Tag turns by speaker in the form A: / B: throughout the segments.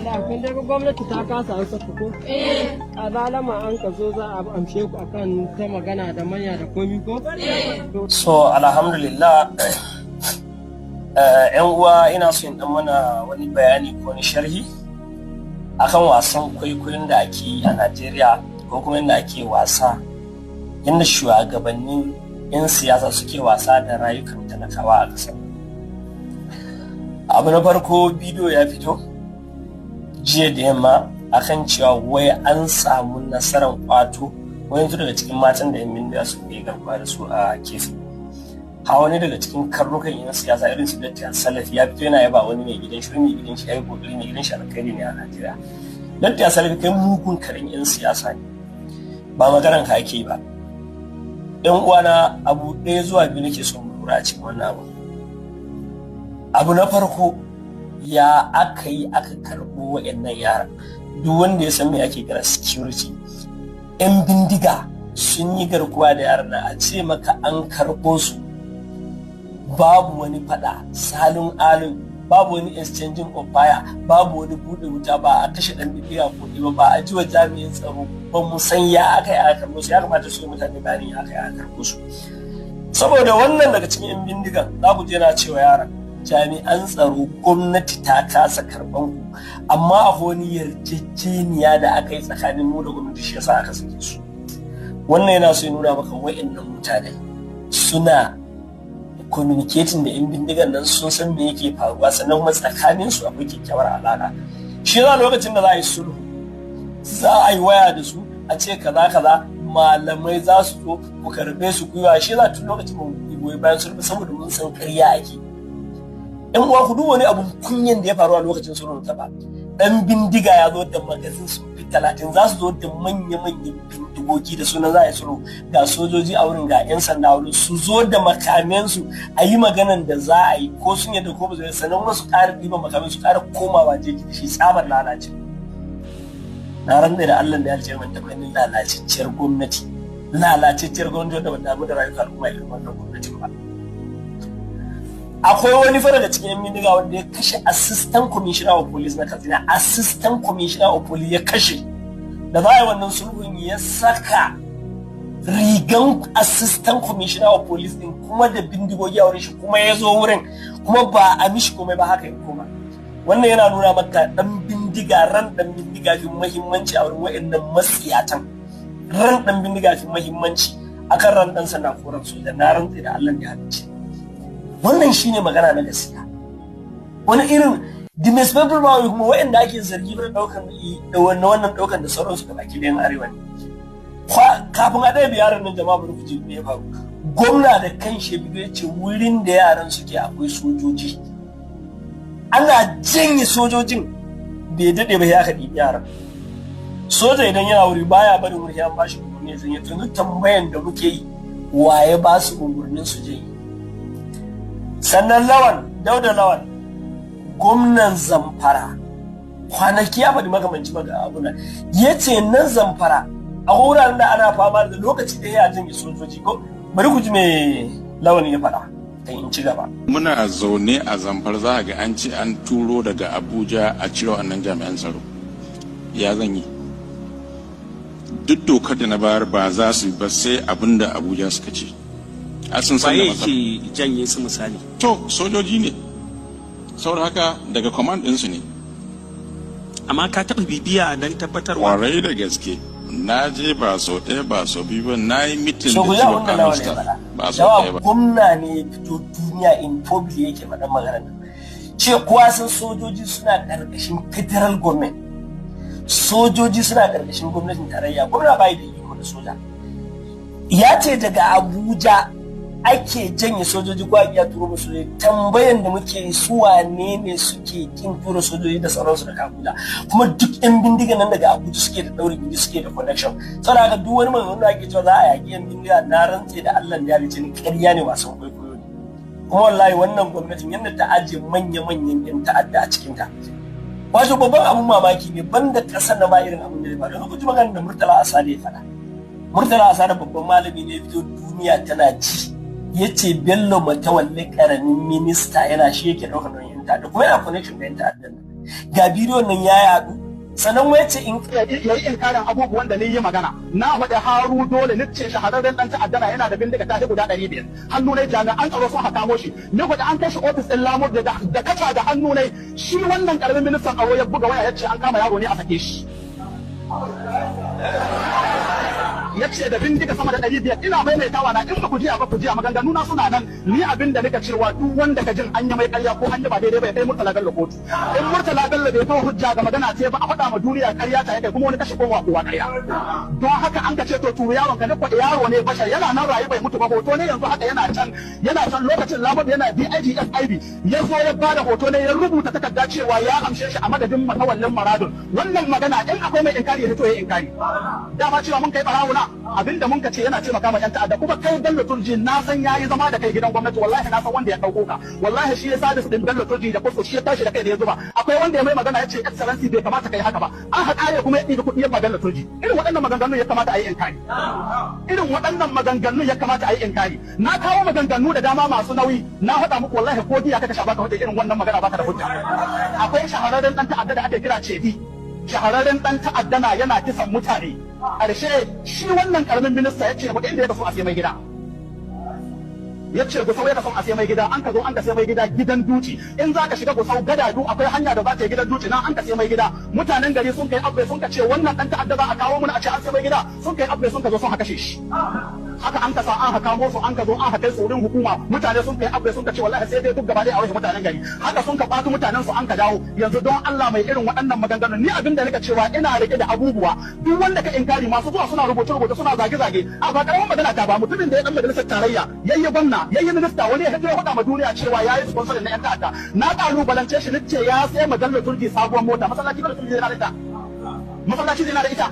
A: Allah kun daga gwamnati ta kasa hausa ko? A zalama an ka zo za a amshe ku akan ta magana da manya da komi ko?
B: So alhamdulillah yan uwa ina so in dan mana wani bayani ko ni sharhi akan wasan kwaikwayon da ake yi a Najeriya ko kuma yadda ake wasa yadda shugabannin 'yan siyasa suke wasa da rayukan talakawa a ƙasar. Abu na farko bidiyo ya fito jiya da yamma akan cewa wai an samu nasarar kwato wani daga cikin matan da 'yan bindiga su ke garkuwa da su a kefi. Wani daga cikin karnukan 'yan siyasa irin su Datti Salafi ya fito yana yaba wani mai gidan shi ya yi kokari mai gidan shi alkhairi ne a Najeriya. Datti Salafi kai mugun karin 'yan siyasa ne ba maganar ka ake ba. Yan uwana abu ɗaya zuwa biyu nake son lura a cikin wannan abu na farko ya aka yi aka karɓo waɗannan yara duk wanda ya san me ake kira security 'yan bindiga sun yi garkuwa da yaran a ce maka an karɓo su babu wani fada salon alin babu wani exchanging of fire babu wani bude wuta ba a kashe dan bindiga ko ba a ji wa jami'in tsaro ba mu san ya aka yi aka karɓo su ya kamata su yi mutane bayani ya aka yi aka karɓo su saboda wannan daga cikin 'yan bindigan za ku je na cewa yaran jami'an tsaro gwamnati ta kasa karban ku amma a wani yarjejeniya da aka yi tsakanin mu da gwamnati shi yasa aka sake su wannan yana so ya nuna maka wa'annan mutane suna communicating da 'yan bindigan nan sun san me yake faruwa sannan kuma tsakanin su akwai kyakkyawar alaka shi za lokacin da za a yi sulhu za a yi waya da su a ce kaza malamai za su zo ku karbe su kuwa shi za tun lokacin mu goyi bayan sulhu saboda mun san ƙarya ake. Yan uwa ku duba wani abun kunyan da ya faru a lokacin sulhun ta ba. Dan bindiga ya zo da magazin su fi 30 za su zo da manya-manyan bindigogi da sunan za a yi sulhu ga sojoji a wurin ga 'yan sanda wurin su zo da makamansu a yi maganan da za a yi ko sun yadda ko ba zai sannan kuma su ƙara ɗiban makamin su ƙara komawa jeji da shi tsabar lalace. Na rantsa da Allah da ya ce man tabbanin lalacecciyar gwamnati wanda ba damu da rayuwar al'umma irin wannan gwamnatin ba. Akwai wani fara da cikin 'yan bindiga wanda ya kashe assistant commissioner of police na Katsina assistant commissioner of police ya kashe da za a yi wannan sulhun ya saka rigan assistant commissioner of police din kuma da bindigogi a wurin shi kuma ya zo wurin kuma ba a mishi komai ba haka ya koma wannan yana nuna maka dan bindiga fi muhimmanci a wurin wa'annan matsiyatan ran dan bindiga fi muhimmanci akan ran dan sanda ko ran soja na rantsi da Allah ya halicce wannan shine magana na gaskiya wani irin the most people ba kuma wa'anda ake zargi da wannan daukan da sauransu da baki da arewa ne kafin a ɗaya yaran nan jama'a bari ku ji me ya faru gwamna da kan shi ya ce wurin da yaran suke akwai sojoji ana janye sojojin bai daɗe ba ya kaɗi yaran soja idan yana wuri baya barin wuri ya ba shi umarni zan yi tunu tambayan da muke yi waye ba su umarnin su je sannan dauda lawan gwamnan Zamfara kwanaki ya faɗi makamanci maga abu nan ya ce nan Zamfara a wuraren da ana fama da lokaci da ya janye sojoji ko bari ku ji me lawan ya faɗa kan in ci gaba.
C: Muna zaune a Zamfara za ga an ce an turo daga Abuja a cire wannan jami'an tsaro ya zan yi duk dokar da na bayar ba za su ba sai abin da Abuja suka ce a sun san da matsala
D: yake janye su misali
C: to sojoji ne saboda haka daga command ɗinsu ne
D: amma ka taɓa bibiya don tabbatarwa
C: warai da gaske na je ba sau ɗaya ba sau biyu ba na yi mitin
B: da
C: ciwon kanista ba sau ɗaya ba
B: gwamna ne ya fito duniya in public yake faɗan maganar nan ce kuwa sun sojoji suna ƙarƙashin federal government sojoji suna ƙarƙashin gwamnatin tarayya gwamna bai da iko da soja ya ce daga Abuja ake janye sojoji ko a turo musu sojoji tambayan da muke yi su wane ne suke kin tura sojoji da sauransu daga Abuja kuma duk yan bindiga nan daga Abuja suke da dauri gidi suke da connection saboda haka duk wani magana da ake cewa za a yaki yan bindiga na rantse da Allah da ya lice ni ƙarya ne wasan kwaikwayo ne kuma wallahi wannan gwamnatin yadda ta ajiye manya-manyan yan ta'adda a cikin ta wato babban abun mamaki ne banda ƙasar na ba irin abin da ya faru yanzu ku ji magana da Murtala Asade ya faɗa Murtala Asade babban malami ne fito duniya tana ji yace Bello Matawalle karamin minista yana shi yake daukar nauyin ta'adda kuma yana connection da yan ta'addan ga bidiyon nan ya yaɗu sannan wai ce in
E: yayi inkarin abubuwan da ni yi magana na faɗi haru dole ni ce shahararren dan ta'addana yana da bindiga ta guda 500 hannu ne jami'an tsaro sun haka moshi ni faɗi an kai shi ofis ɗin lamur da kaca da hannu ne shi wannan karamin ministan tsaro ya buga waya ya ce an kama yaro ne a sake shi ya ce da bindiga sama da 500 ina maimaitawa na in ba ku jiya ba ku jiya maganganu na suna nan ni abin da nika cewa duk wanda ka jin an yi mai ƙarya ko an yi ba daidai ba ya kai Murtala Bello kotu in Murtala Bello bai kawo hujja ga magana ce ba a faɗa ma duniya ƙarya ta yake kuma wani kashe kowa ƙarya don haka an ka ce to turu yaron ka ne ko yaro ne bashar yana nan rayu bai mutu ba hoto ne yanzu haka yana can lokacin lamar yana DIG ya zo ya bada hoto ne ya rubuta takarda cewa ya amshe shi a madadin matawallin Maradon wannan magana in akwai mai inkari ya fito ya inkari dama cewa mun kai barawuna abinda mun ka ce yana taimaka ma yan ta'adda kuma kai Bello Turji na san yayi zama da kai gidan gwamnati wallahi na san wanda ya dauko ka wallahi shi ya sadis din Bello Turji da kusko shi ya tashi da kai da ya zuba akwai wanda ya mai magana ya ce excellency bai kamata kai haka ba an haƙa ya kuma ya ɗiga kuɗi ya ba Bello Turji irin waɗannan maganganun ya kamata a yi inkari irin waɗannan maganganun ya kamata a yi inkari na kawo maganganu da dama masu nauyi na faɗa muku wallahi ko diya kaka sha baka wata irin wannan magana baka da hujja akwai shahararren dan ta'adda da ake kira Cedi shahararren dan ta'addana yana kisan mutane ƙarshe shi wannan karamin minista ya ce mu inda ya kaso a sai mai gida ya ce Gusau ya kaso a sai mai gida an ka zo an ka sai mai gida gidan duci in za ka shiga Gusau gadadu akwai hanya da za ta yi gidan duci nan an ka sai mai gida mutanen gari sun kai abbe sun ka ce wannan dan ta'adda za a kawo mun a ce an sai mai gida sun kai abbe sun ka zo sun haka shi haka an ka sa an haka musu an ka zo an haka su wurin hukuma mutane sun kai abbe sun ka ce wallahi sai dai duk gaba dai a wasu mutanen gari haka sun ka batu mutanen su an ka dawo yanzu don Allah mai irin waɗannan maganganun ni abin da nika cewa ina rike da abubuwa duk wanda ka inkari masu zuwa suna rubuce suna zage a ba karamin magana ta ba mutumin da ya dan majalisar tarayya yayye gwamna yayye minista wani ya hajjar faɗa ma duniya cewa yayi sponsor na yan ta'adda na kalubalance shi nace ya sai majallar turji sabuwar mota masallaci da turji yana da ita masallaci yana da ita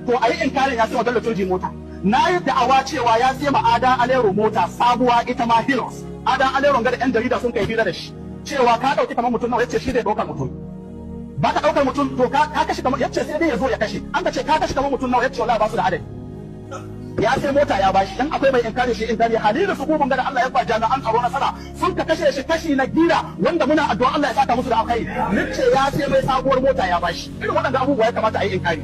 E: to ayi inkarin ya sai majallar turji mota na yi da'awa cewa ya sai ma Adan Alero mota sabuwa ita ma Hilos Adan Alero ga da yan jarida sun kai hira da shi cewa ka dauki kamar mutum nawa yace shi zai daukar mutum ba ka daukar mutum to ka kashe kamar yace sai dai ya zo ya kashe an ka ce ka kashe kamar mutum nawa yace wallahi ba su da adadi ya sai mota ya bashi dan akwai mai inkari shi inkari Halilu su gubun da Allah ya ba jami'an tsaro na sana sun ka kashe shi kashi na gira wanda muna addu'a Allah ya saka musu da alkhairi nace ya sai mai sabuwar mota ya bashi irin waɗanda abubuwa ya kamata a yi inkari